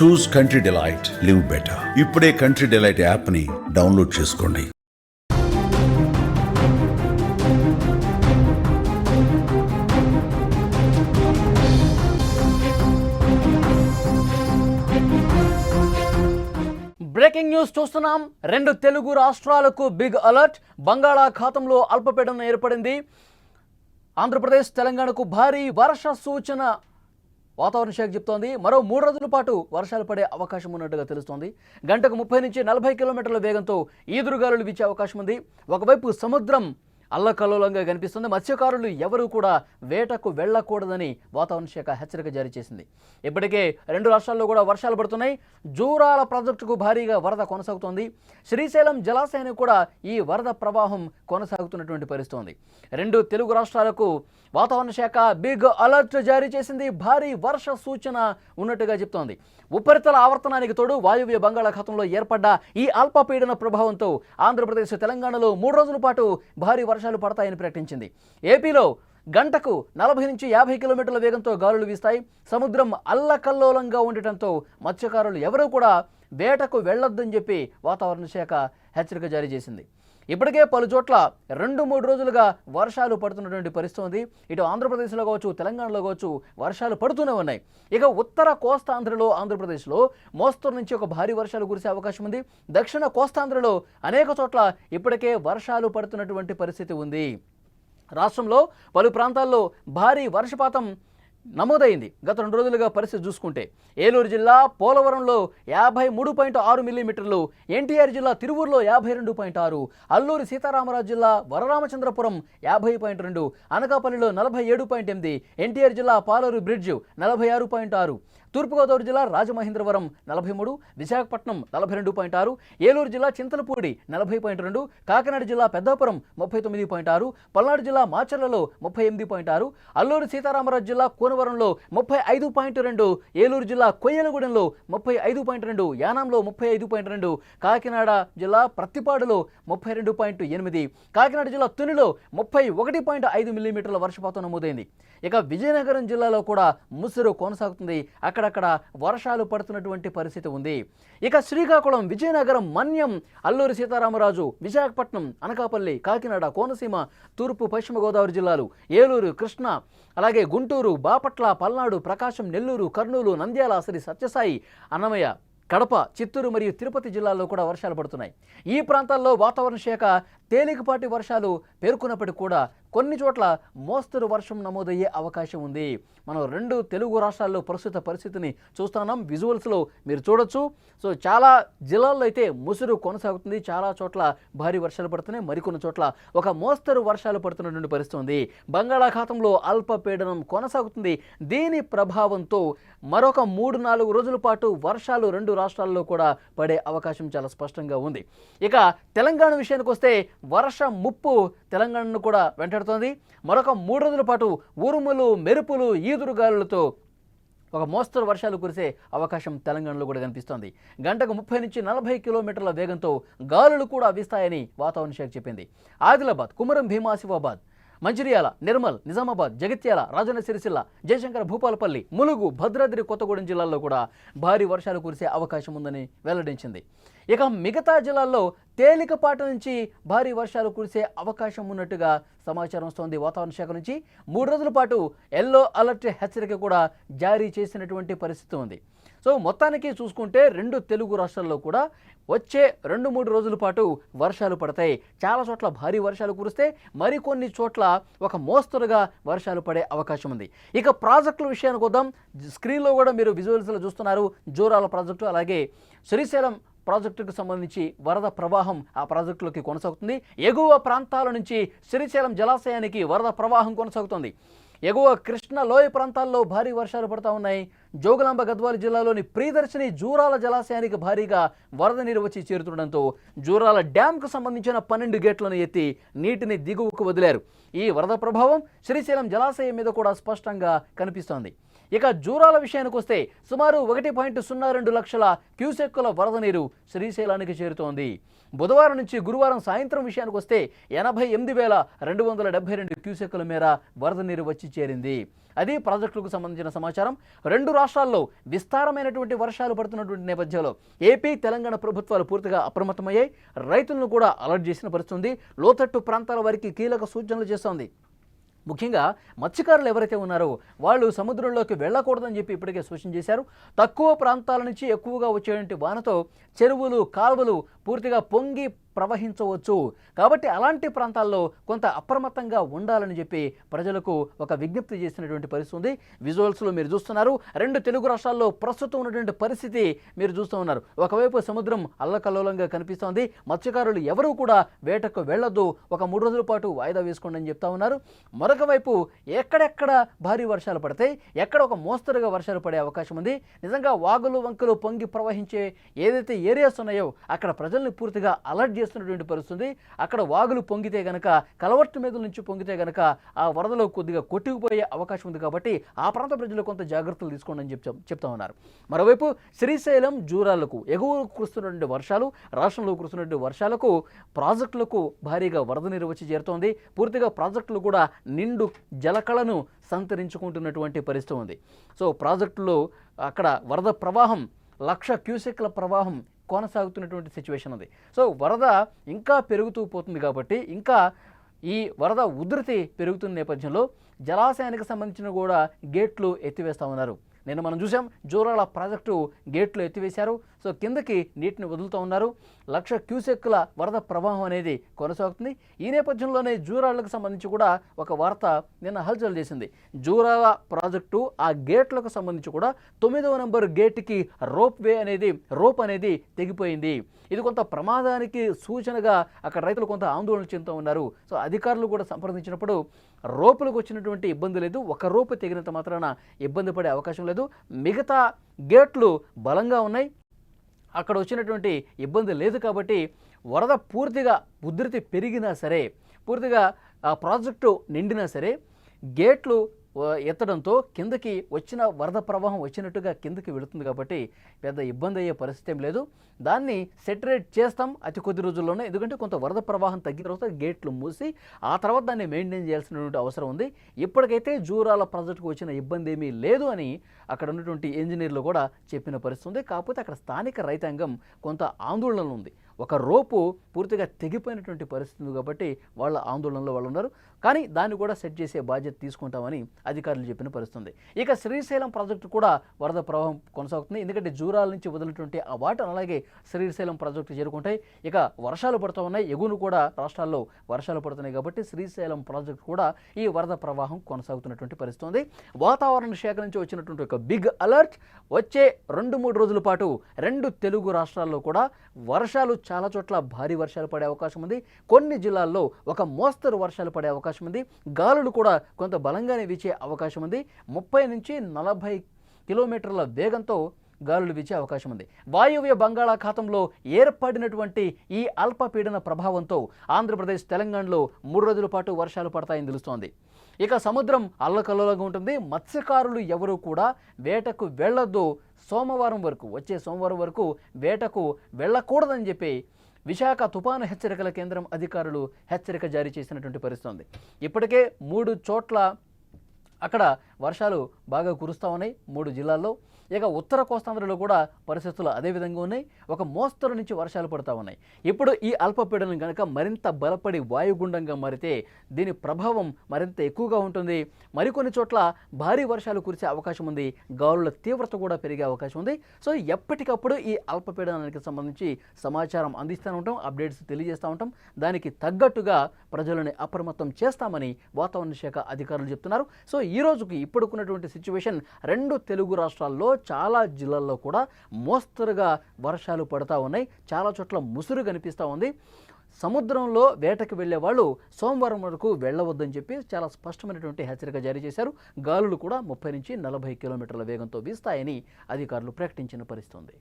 చూస్ country delight, live better. ఇప్పుడే country delight యాప్ని download చేసుకోండి. బ్రేకింగ్ న్యూస్ చూస్తున్నాం. 2 తెలుగు రాష్ట్రాలకు బిగ్ అలర్ట్. బంగాళాఖాతంలో అల్పపీడనం ఏర్పడింది. ఆంధ్రప్రదేశ్, తెలంగాణకు భారీ వర్ష సూచన వాతావరణ శాఖ చెప్తోంది. మరో 3 రోజుల పాటు వర్షాలు పడే అవకాశం ఉన్నట్టుగా తెలుస్తోంది. గంటకు 30 నుంచి 40 కిలోమీటర్ల వేగంతో ఈదురుగాలులు వీచే అవకాశం ఉంది. ఒకవైపు సముద్రం అల్లకల్లోలంగా కనిపిస్తుంది. మత్స్యకారులు ఎవరూ కూడా వేటకు వెళ్లకూడదని వాతావరణ శాఖ హెచ్చరిక జారీ చేసింది. ఇప్పటికే 2 రాష్ట్రాల్లో కూడా వర్షాలు పడుతున్నాయి. జూరాల ప్రాజెక్టుకు భారీగా వరద కొనసాగుతోంది. శ్రీశైలం జలాశయానికి కూడా ఈ వరద ప్రవాహం కొనసాగుతున్నటువంటి పరిస్థితి ఉంది. 2 తెలుగు రాష్ట్రాలకు వాతావరణ శాఖ బిగ్ అలర్ట్ జారీ చేసింది. భారీ వర్ష సూచన ఉన్నట్టుగా చెప్తోంది. ఉపరితల ఆవర్తనానికి తోడు వాయువ్య బంగాళాఖాతంలో ఏర్పడ్డ ఈ అల్పపీడన ప్రభావంతో ఆంధ్రప్రదేశ్, తెలంగాణలో 3 రోజుల పాటు భారీ వర్షాలు పడతాయని ప్రకటించింది. ఏపీలో గంటకు 40 నుంచి 50 కిలోమీటర్ల వేగంతో గాలులు వీస్తాయి. సముద్రం అల్లకల్లోలంగా ఉండటంతో మత్స్యకారులు ఎవరూ కూడా వేటకు వెళ్లొద్దని చెప్పి వాతావరణ శాఖ హెచ్చరిక జారీ చేసింది. ఇప్పటికే పలు చోట్ల 2-3 రోజులుగా వర్షాలు పడుతున్నటువంటి పరిస్థితి ఉంది. ఇటు ఆంధ్రప్రదేశ్లో కావచ్చు, తెలంగాణలో కావచ్చు వర్షాలు పడుతూనే ఉన్నాయి. ఇక ఉత్తర కోస్తాంధ్రలో, ఆంధ్రప్రదేశ్లో మోస్తరు నుంచి ఒక భారీ వర్షాలు కురిసే అవకాశం ఉంది. దక్షిణ కోస్తాంధ్రలో అనేక చోట్ల ఇప్పటికే వర్షాలు పడుతున్నటువంటి పరిస్థితి ఉంది. రాష్ట్రంలో పలు ప్రాంతాల్లో భారీ వర్షపాతం నమోదైంది. గత 2 రోజులుగా పరిస్థితి చూసుకుంటే ఏలూరు జిల్లా పోలవరంలో 53.6 మిల్లీమీటర్లు, ఎన్టీఆర్ జిల్లా తిరువూరులో 52.6, అల్లూరి సీతారామరాజు జిల్లా వరరామచంద్రపురం 50.2, అనకాపల్లిలో 47.8, ఎన్టీఆర్ జిల్లా పాలూరు బ్రిడ్జ్ 46.6, తూర్పుగోదావరి జిల్లా రాజమహేంద్రవరం 43, విశాఖపట్నం 42.6, ఏలూరు జిల్లా చింతలపూడి 40.2, కాకినాడ జిల్లా పెద్దాపురం 39.6, పల్నాడు జిల్లా మాచర్లలో 38.6, అల్లూరి సీతారామరాజు జిల్లా కోనవరంలో 35.2, ఏలూరు జిల్లా కొయ్యలగూడెంలో 35.2, యానాంలో 35.2, కాకినాడ జిల్లా ప్రత్తిపాడులో 32.8, కాకినాడ జిల్లా తునిలో 31.5 మిల్లీమీటర్ల వర్షపాతం నమోదైంది. ఇక విజయనగరం జిల్లాలో కూడా ముసురు కొనసాగుతుంది. అక్కడక్కడ వర్షాలు పడుతున్నటువంటి పరిస్థితి ఉంది. ఇక శ్రీకాకుళం, విజయనగరం, మన్యం, అల్లూరి సీతారామరాజు, విశాఖపట్నం, అనకాపల్లి, కాకినాడ, కోనసీమ, తూర్పు పశ్చిమ గోదావరి జిల్లాలు, ఏలూరు, కృష్ణా, అలాగే గుంటూరు, బాపట్ల, పల్నాడు, ప్రకాశం, నెల్లూరు, కర్నూలు, నంద్యాల, శ్రీ సత్యసాయి, అన్నమయ్య, కడప, చిత్తూరు మరియు తిరుపతి జిల్లాల్లో కూడా వర్షాలు పడుతున్నాయి. ఈ ప్రాంతాల్లో వాతావరణ శాఖ తేలికపాటి వర్షాలు పేర్కొన్నప్పటికీ కూడా కొన్ని చోట్ల మోస్తరు వర్షం నమోదయ్యే అవకాశం ఉంది. మనం 2 తెలుగు రాష్ట్రాల్లో ప్రస్తుత పరిస్థితిని చూస్తున్నాం. విజువల్స్లో మీరు చూడొచ్చు. సో చాలా జిల్లాల్లో అయితే ముసురు కొనసాగుతుంది. చాలా చోట్ల భారీ వర్షాలు పడుతున్నాయి. మరికొన్ని చోట్ల ఒక మోస్తరు వర్షాలు పడుతున్నటువంటి పరిస్థితి ఉంది. బంగాళాఖాతంలో అల్పపీడనం కొనసాగుతుంది. దీని ప్రభావంతో మరొక 3-4 రోజుల పాటు వర్షాలు 2 రాష్ట్రాల్లో కూడా పడే అవకాశం చాలా స్పష్టంగా ఉంది. ఇక తెలంగాణ విషయానికి వస్తే వర్ష ముప్పు తెలంగాణను కూడా వెంటాడుతోంది. మరొక 3 రోజుల పాటు ఉరుములు, మెరుపులు, ఈదురుగాలులతో ఒక మోస్తరు వర్షాలు కురిసే అవకాశం తెలంగాణలో కూడా కనిపిస్తోంది. గంటకు 30 నుంచి 40 కిలోమీటర్ల వేగంతో గాలులు కూడా వీస్తాయని వాతావరణ శాఖ చెప్పింది. ఆదిలాబాద్, కుమరం భీం ఆసిఫాబాద్, మంచిర్యాల, నిర్మల్, నిజామాబాద్, జగిత్యాల, రాజన్న సిరిసిల్ల, జయశంకర్ భూపాలపల్లి, ములుగు, భద్రాద్రి కొత్తగూడెం జిల్లాల్లో కూడా భారీ వర్షాలు కురిసే అవకాశం ఉందని వెల్లడించింది. ఇక మిగతా జిల్లాల్లో తేలికపాటి నుంచి భారీ వర్షాలు కురిసే అవకాశం ఉన్నట్టుగా సమాచారం వస్తోంది. వాతావరణ శాఖ నుంచి 3 రోజుల పాటు ఎల్లో అలర్ట్ హెచ్చరిక కూడా జారీ చేసినటువంటి పరిస్థితి ఉంది. సో మొత్తానికి చూసుకుంటే 2 తెలుగు రాష్ట్రాల్లో కూడా వచ్చే 2-3 రోజుల పాటు వర్షాలు పడతాయి. చాలా చోట్ల భారీ వర్షాలు కురిస్తే మరికొన్ని చోట్ల ఒక మోస్తరుగా వర్షాలు పడే అవకాశం ఉంది. ఇక ప్రాజెక్టుల విషయానికి వద్దాం. స్క్రీన్లో కూడా మీరు విజువల్స్లో చూస్తున్నారు. జోరాల ప్రాజెక్టు, అలాగే శ్రీశైలం ప్రాజెక్టుకు సంబంధించి వరద ప్రవాహం ఆ ప్రాజెక్టులోకి కొనసాగుతుంది. ఎగువ ప్రాంతాల నుంచి శ్రీశైలం జలాశయానికి వరద ప్రవాహం కొనసాగుతుంది. ఎగువ కృష్ణ లోయ ప్రాంతాల్లో భారీ వర్షాలు పడుతూ ఉన్నాయి. జోగులాంబ గద్వాల జిల్లాలోని ప్రియదర్శిని జూరాల జలాశయానికి భారీగా వరద నీరు వచ్చి చేరుతుండడంతో జూరాల డ్యాంకు సంబంధించిన 12 గేట్లను ఎత్తి నీటిని దిగువకు వదిలారు. ఈ వరద ప్రభావం శ్రీశైలం జలాశయం మీద కూడా స్పష్టంగా కనిపిస్తోంది. ఇక జూరాల విషయానికి వస్తే సుమారు 1.02 లక్షల క్యూసెక్కుల వరద నీరు శ్రీశైలానికి చేరుతోంది. బుధవారం నుంచి గురువారం సాయంత్రం విషయానికి వస్తే 88,272 క్యూసెక్కుల మేర వరద నీరు వచ్చి చేరింది. అది ప్రాజెక్టులకు సంబంధించిన సమాచారం. రెండు రాష్ట్రాల్లో విస్తారమైనటువంటి వర్షాలు పడుతున్నటువంటి నేపథ్యంలో ఏపీ, తెలంగాణ ప్రభుత్వాలు పూర్తిగా అప్రమత్తమయ్యాయి. రైతులను కూడా అలర్ట్ చేసిన పరిస్థితి. లోతట్టు ప్రాంతాల వారికి కీలక సూచనలు చేస్తోంది. ముఖ్యంగా మత్స్యకారులు ఎవరైతే ఉన్నారో వాళ్ళు సముద్రంలోకి వెళ్ళకూడదని చెప్పి ఇప్పటికే సూచన చేశారు. తక్కువ ప్రాంతాల నుంచి ఎక్కువగా వచ్చేటువంటి వానతో చెరువులు, కాలువలు పూర్తిగా పొంగి ప్రవహించవచ్చు. కాబట్టి అలాంటి ప్రాంతాల్లో కొంత అప్రమత్తంగా ఉండాలని చెప్పి ప్రజలకు ఒక విజ్ఞప్తి చేసినటువంటి పరిస్థితి ఉంది. విజువల్స్లో మీరు చూస్తున్నారు. రెండు తెలుగు రాష్ట్రాల్లో ప్రస్తుతం ఉన్నటువంటి పరిస్థితి మీరు చూస్తూ ఉన్నారు. ఒకవైపు సముద్రం అల్లకల్లోలంగా కనిపిస్తోంది. మత్స్యకారులు ఎవరూ కూడా వేటకు వెళ్ళొద్దు, ఒక 3 రోజుల పాటు వాయిదా వేసుకోండి అని చెప్తా ఉన్నారు. మరొక వైపు ఎక్కడెక్కడ భారీ వర్షాలు పడతాయి, ఎక్కడ ఒక మోస్తరుగా వర్షాలు పడే అవకాశం ఉంది. నిజంగా వాగులు, వంకలు పొంగి ప్రవహించే ఏదైతే ఏరియాస్ ఉన్నాయో అక్కడ ప్రజల్ని పూర్తిగా అలర్ట్ చేస్తున్నటువంటి పరిస్థితి. అక్కడ వాగులు పొంగితే గనక, కలవర్టు మీద నుంచి పొంగితే గనక ఆ వరదలో కొద్దిగా కొట్టుకుపోయే అవకాశం ఉంది. కాబట్టి ఆ ప్రాంత ప్రజలు కొంత జాగ్రత్తలు తీసుకోండి అని చెప్తా ఉన్నారు. మరోవైపు శ్రీశైలం, జూరాలకు ఎగువ కురుస్తున్నటువంటి వర్షాలు, రాష్ట్రంలో కురుస్తున్నటువంటి వర్షాలకు ప్రాజెక్టులకు భారీగా వరద నీరు వచ్చి చేరుతోంది. పూర్తిగా ప్రాజెక్టులు కూడా నిండు జలకళను సంతరించుకుంటున్నటువంటి పరిస్థితి ఉంది. సో ప్రాజెక్టులో అక్కడ వరద ప్రవాహం 1,00,000 క్యూసెక్ల ప్రవాహం కొనసాగుతున్నటువంటి సిచ్యువేషన్ ఉంది. సో వరద ఇంకా పెరుగుతూ పోతుంది కాబట్టి ఇంకా ఈ వరద ఉధృతి పెరుగుతున్న నేపథ్యంలో జలాశయానికి సంబంధించిన కూడా గేట్లు ఎత్తివేస్తూ ఉన్నారు. నిన్న మనం చూసాం, జూరాల ప్రాజెక్టు గేట్లు ఎత్తివేశారు. సో కిందకి నీటిని వదులుతూ ఉన్నారు. 1,00,000 క్యూసెక్కుల వరద ప్రవాహం అనేది కొనసాగుతుంది. ఈ నేపథ్యంలోనే జూరాలకు సంబంధించి కూడా ఒక వార్త నిన్న హల్చల్ చేసింది. జూరాల ప్రాజెక్టు ఆ గేట్లకు సంబంధించి కూడా 9వ నెంబర్ గేట్కి రోప్ అనేది తెగిపోయింది. ఇది కొంత ప్రమాదానికి సూచనగా అక్కడ రైతులు కొంత ఆందోళన చెందుతూ ఉన్నారు. సో అధికారులు కూడా సంప్రదించినప్పుడు రోపులకు వచ్చినటువంటి ఇబ్బంది లేదు, ఒక రోపు తెగినంత మాత్రాన ఇబ్బంది పడే అవకాశం లేదు, మిగతా గేట్లు బలంగా ఉన్నాయి, అక్కడ వచ్చినటువంటి ఇబ్బంది లేదు. కాబట్టి వరద పూర్తిగా ఉధృతి పెరిగినా సరే, పూర్తిగా ఆ ప్రాజెక్టు నిండినా సరే గేట్లు ఎత్తడంతో కిందకి వచ్చిన వరద ప్రవాహం వచ్చినట్టుగా కిందకి వెళుతుంది. కాబట్టి పెద్ద ఇబ్బంది అయ్యే పరిస్థితి ఏం లేదు. దాన్ని సెటరేట్ చేస్తాం అతి కొద్ది రోజుల్లోనే. ఎందుకంటే కొంత వరద ప్రవాహం తగ్గిన తర్వాత గేట్లు మూసి ఆ తర్వాత దాన్ని మెయింటైన్ చేయాల్సినటువంటి అవసరం ఉంది. ఇప్పటికైతే జూరాల ప్రాజెక్టుకు వచ్చిన ఇబ్బంది ఏమీ లేదు అని అక్కడ ఉన్నటువంటి ఇంజనీర్లు కూడా చెప్పిన పరిస్థితి ఉంది. కాకపోతే అక్కడ స్థానిక రైతాంగం కొంత ఆందోళనలో ఉంది. ఒక రోపు పూర్తిగా తెగిపోయినటువంటి పరిస్థితి ఉంది కాబట్టి వాళ్ళ ఆందోళనలో వాళ్ళు ఉన్నారు. కానీ దాన్ని కూడా సెట్ చేసే బాధ్యత తీసుకుంటామని అధికారులు చెప్పిన పరిస్థితి. ఇక శ్రీశైలం ప్రాజెక్టు కూడా వరద ప్రవాహం కొనసాగుతుంది. ఎందుకంటే జూరాల నుంచి వదిలినటువంటి ఆ వాటర్ అలాగే శ్రీశైలం ప్రాజెక్టు చేరుకుంటాయి. ఇక వర్షాలు పడుతూ ఉన్నాయి, ఎగువను కూడా రాష్ట్రాల్లో వర్షాలు పడుతున్నాయి. కాబట్టి శ్రీశైలం ప్రాజెక్టు కూడా ఈ వరద ప్రవాహం కొనసాగుతున్నటువంటి పరిస్థితి ఉంది. వాతావరణ శాఖ నుంచి వచ్చినటువంటి ఒక బిగ్ అలర్ట్, వచ్చే 2-3 రోజుల పాటు రెండు తెలుగు రాష్ట్రాల్లో కూడా వర్షాలు, చాలా చోట్ల భారీ వర్షాలు పడే అవకాశం ఉంది. కొన్ని జిల్లాల్లో ఒక మోస్తరు వర్షాలు పడే అవకాశం ఉంది. గాలులు కూడా కొంత బలంగానే వీచే అవకాశం ఉంది. 30 నుంచి 40 కిలోమీటర్ల వేగంతో గాలులు వీచే అవకాశం ఉంది. వాయువ్య బంగాళాఖాతంలో ఏర్పడినటువంటి ఈ అల్పపీడన ప్రభావంతో ఆంధ్రప్రదేశ్, తెలంగాణలో 3 రోజుల పాటు వర్షాలు పడతాయని తెలుస్తోంది. ఇక సముద్రం అల్లకల్లోలంగా ఉంటుంది. మత్స్యకారులు ఎవరూ కూడా వేటకు వెళ్ళొద్దు, వచ్చే సోమవారం వరకు వేటకు వెళ్ళకూడదని చెప్పి విశాఖ తుపాను హెచ్చరికల కేంద్రం అధికారులు హెచ్చరిక జారీ చేసినటువంటి పరిస్థితి ఉంది. ఇప్పటికే 3 చోట్ల అక్కడ వర్షాలు బాగా కురుస్తూ ఉన్నాయి 3 జిల్లాల్లో. ఇక ఉత్తర కోస్తాంధ్రలో కూడా పరిస్థితులు అదే విధంగా ఉన్నాయి. ఒక మోస్తరు నుంచి వర్షాలు పడుతూ ఉన్నాయి. ఇప్పుడు ఈ అల్పపీడనం కనుక మరింత బలపడి వాయుగుండంగా మారితే దీని ప్రభావం మరింత ఎక్కువగా ఉంటుంది. మరికొన్ని చోట్ల భారీ వర్షాలు కురిసే అవకాశం ఉంది. గాలుల తీవ్రత కూడా పెరిగే అవకాశం ఉంది. సో ఎప్పటికప్పుడు ఈ అల్పపీడనానికి సంబంధించి సమాచారం అందిస్తూ ఉంటాం, అప్డేట్స్ తెలియజేస్తూ ఉంటాం. దానికి తగ్గట్టుగా ప్రజలని అప్రమత్తం చేస్తామని వాతావరణ శాఖ అధికారులు చెప్తున్నారు. సో ఈ రోజుకి ఇప్పుడుకున్నటువంటి సిచ్యువేషన్, రెండు తెలుగు రాష్ట్రాల్లో చాలా జిల్లాల్లో కూడా మోస్తరుగా వర్షాలు పడతా ఉన్నాయి. చాలా చోట్ల ముసురు కనిపిస్తూ ఉంది. సముద్రంలో వేటకు వెళ్లే వాళ్ళు సోమవారం వరకు వెళ్ళవద్దని చెప్పి చాలా స్పష్టమైనటువంటి హెచ్చరిక జారీ చేశారు. గాలులు కూడా 30 నుంచి 40 కిలోమీటర్ల వేగంతో వీస్తాయని అధికారులు ప్రకటించిన పరిస్థితి ఉంది.